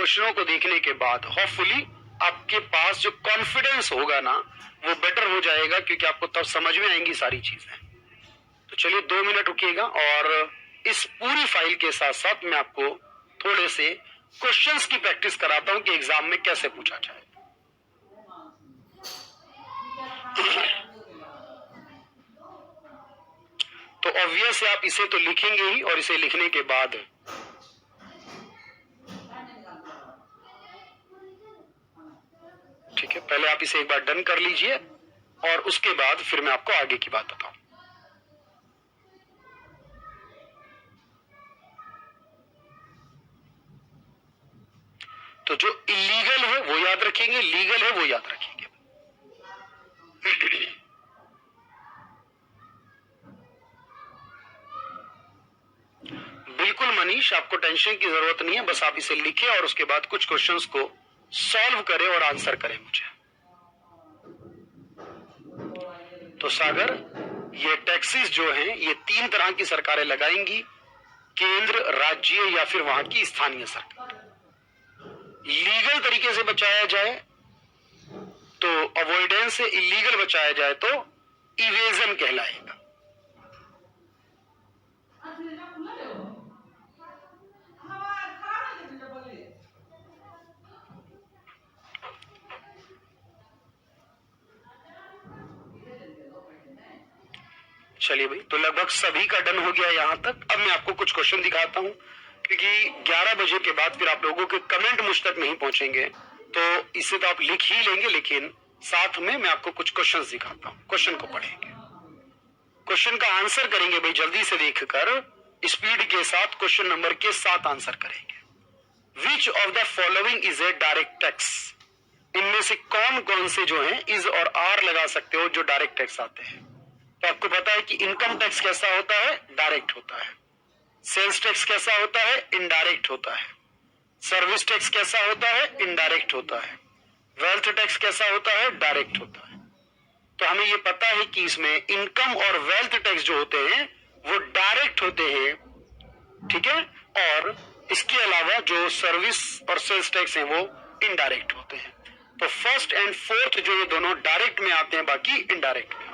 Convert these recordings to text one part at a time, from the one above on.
क्वेश्चनों को देखने के बाद होपफुली आपके पास जो कॉन्फिडेंस होगा ना वो बेटर हो जाएगा, क्योंकि आपको तब समझ में आएंगी सारी चीजें। तो चलिए 2 मिनट रुकिएगा और इस पूरी फाइल के साथ साथ मैं आपको थोड़े से क्वेश्चंस की प्रैक्टिस कराता हूं कि एग्जाम में कैसे पूछा जाए। तो ऑब्वियस है आप इसे तो लिखेंगे ही, और इसे लिखने के बाद ठीक है, पहले आप इसे एक बार डन कर लीजिए और उसके बाद फिर मैं आपको आगे की बात बताऊं। तो जो इलीगल है वो याद रखेंगे, लीगल है वो याद रखेंगे। बिल्कुल मनीष, आपको टेंशन की जरूरत नहीं है, बस आप इसे लिखें और उसके बाद कुछ क्वेश्चंस को सॉल्व करें और आंसर करें मुझे। तो सागर, ये टैक्सेस जो हैं ये 3 तरह की सरकारें लगाएंगी, केंद्र, राज्य या फिर वहां की स्थानीय सरकार। लीगल तरीके से बचाया जाए तो अवॉइडेंस से, इलीगल बचाया जाए तो इवेजन कहलाएगा। चलिए भाई, तो लगभग सभी का डन हो गया यहां तक। अब मैं आपको कुछ क्वेश्चन दिखाता हूं, क्योंकि 11 बजे के बाद फिर आप लोगों के कमेंट मुझ तक नहीं पहुंचेंगे, तो इसे तो आप लिख ही लेंगे, लेकिन साथ में मैं आपको कुछ क्वेश्चंस दिखाता हूं। क्वेश्चन को पढ़ेंगे, क्वेश्चन का आंसर करेंगे भाई, जल्दी से देखकर स्पीड के साथ क्वेश्चन नंबर के 7 आंसर करेंगे। Which of the following is a direct tax? इनमें से कौन कौन से जो है इज और आर लगा सकते हो जो डायरेक्ट टैक्स आते हैं? तो आपको पता है कि इनकम टैक्स कैसा होता है, डायरेक्ट होता है। सेल्स टैक्स कैसा होता है, इनडायरेक्ट होता है। सर्विस टैक्स कैसा होता है, इनडायरेक्ट होता है। वेल्थ टैक्स कैसा होता है, डायरेक्ट होता है। तो हमें यह पता है कि इसमें इनकम और वेल्थ टैक्स जो होते हैं वो डायरेक्ट होते हैं, ठीक है, और इसके अलावा जो सर्विस और सेल्स टैक्स हैं वो इनडायरेक्ट होते हैं। तो फर्स्ट एंड फोर्थ जो ये दोनों डायरेक्ट में आते हैं, बाकी इनडायरेक्ट में आते हैं।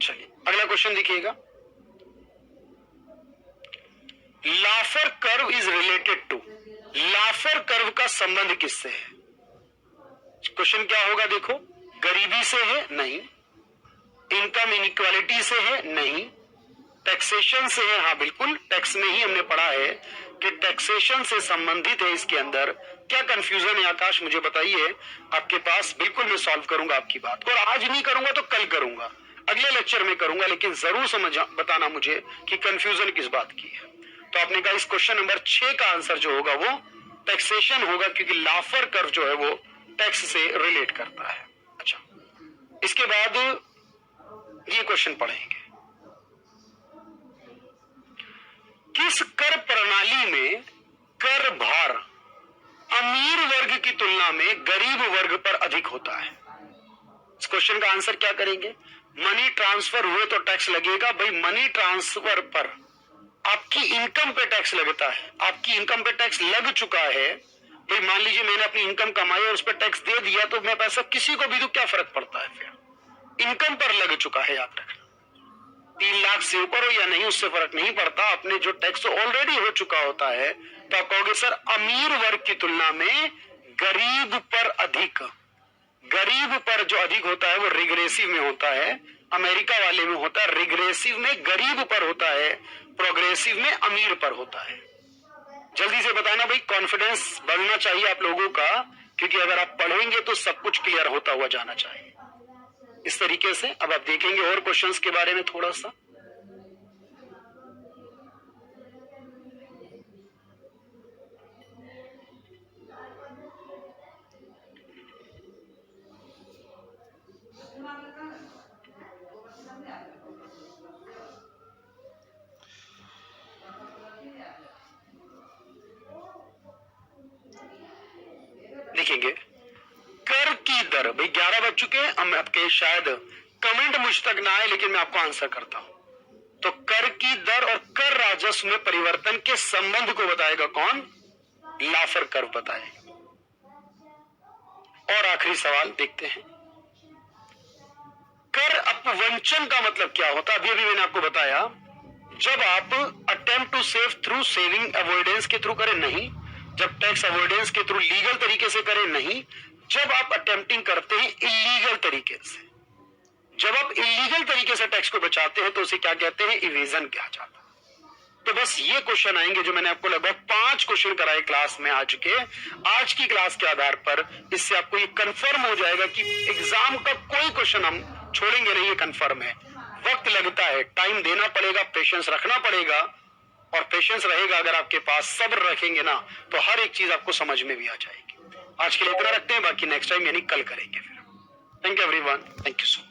चलिए अगला क्वेश्चन देखिएगा। Laffer curve is related to, Laffer curve का संबंध किससे है? क्वेश्चन क्या होगा देखो, गरीबी से है? नहीं। इनकम इनइक्वालिटी से है? नहीं। टैक्सेशन से है? हाँ बिल्कुल, टैक्स में ही हमने पढ़ा है कि टैक्सेशन से संबंधित है। इसके अंदर क्या कंफ्यूजन है आकाश, मुझे बताइए, आपके पास बिल्कुल मैं सॉल्व करूंगा आपकी बात को, और आज नहीं करूंगा तो कल करूंगा, अगले लेक्चर में करूंगा, लेकिन जरूर समझ बताना मुझे कि कंफ्यूजन किस बात की है। तो आपने कहा इस क्वेश्चन नंबर 6 का आंसर जो होगा वो टैक्सेशन होगा, क्योंकि लाफर कर्व जो है वो टैक्स से रिलेट करता है। अच्छा, इसके बाद ये क्वेश्चन पढ़ेंगे, किस कर प्रणाली में कर भार अमीर वर्ग की तुलना में गरीब वर्ग पर अधिक होता है? इस क्वेश्चन का आंसर क्या करेंगे? मनी ट्रांसफर हुए तो टैक्स लगेगा भाई, मनी ट्रांसफर पर आपकी इनकम पे टैक्स लगता है। आपकी इनकम पे टैक्स लग चुका है भाई, मान लीजिए मैंने अपनी इनकम कमाई और उस पर टैक्स दे दिया, तो मैं पैसा किसी को भी दूं, क्या फर्क पड़ता है? फिर इनकम पर लग चुका है, याद रखना। 3 लाख से ऊपर हो या नहीं उससे फर्क नहीं पड़ता, अपने जो टैक्स ऑलरेडी हो चुका होता है। तो आप कहोगे सर अमीर वर्ग की तुलना में गरीब पर अधिक, गरीब पर जो अधिक होता है वो रिग्रेसिव में होता है, अमेरिका वाले में होता है रिग्रेसिव में गरीब पर होता है, प्रोग्रेसिव में अमीर पर होता है। जल्दी से बताना भाई, कॉन्फिडेंस बढ़ना चाहिए आप लोगों का, क्योंकि अगर आप पढ़ेंगे तो सब कुछ क्लियर होता हुआ जाना चाहिए इस तरीके से। अब आप देखेंगे और क्वेश्चंस के बारे में थोड़ा सा। देखेंगे कर की दर, भाई 11 बज चुके हैं, अब आपके शायद कमेंट मुझ तक ना आए, लेकिन मैं आपको आंसर करता हूं। तो कर की दर और कर राजस्व में परिवर्तन के संबंध को बताएगा कौन? लाफर कर्व बताएगा। और आखिरी सवाल देखते हैं, कर अपवंचन का मतलब क्या होता है? अभी अभी मैंने आपको बताया, जब आप attempt to save through saving avoidance के थ्रू करें नहीं, जब टैक्स अवॉइडेंस के थ्रू लीगल तरीके से करें नहीं, जब आप अटेम्प्टिंग करते हैं इलीगल तरीके से, जब आप इलीगल तरीके से टैक्स को बचाते हैं तो उसे क्या कहते हैं? इवेजन कहा जाता है। तो बस ये क्वेश्चन आएंगे जो मैंने आपको लगभग 5 क्वेश्चन कराए क्लास में आज की क्लास के आधार पर। इससे आपको ये कंफर्म हो जाएगा कि एग्जाम का कोई क्वेश्चन हम छोड़ेंगे नहीं, ये कंफर्म है। वक्त लगता है, टाइम देना पड़ेगा, पेशेंस रखना पड़ेगा, और पेशेंस रहेगा अगर आपके पास, सब्र रखेंगे ना, तो हर एक चीज आपको समझ में भी आ जाएगी। आज के लिए इतना रखते हैं, बाकी नेक्स्ट टाइम यानी कल करेंगे फिर। Thank you everyone, thank you so much.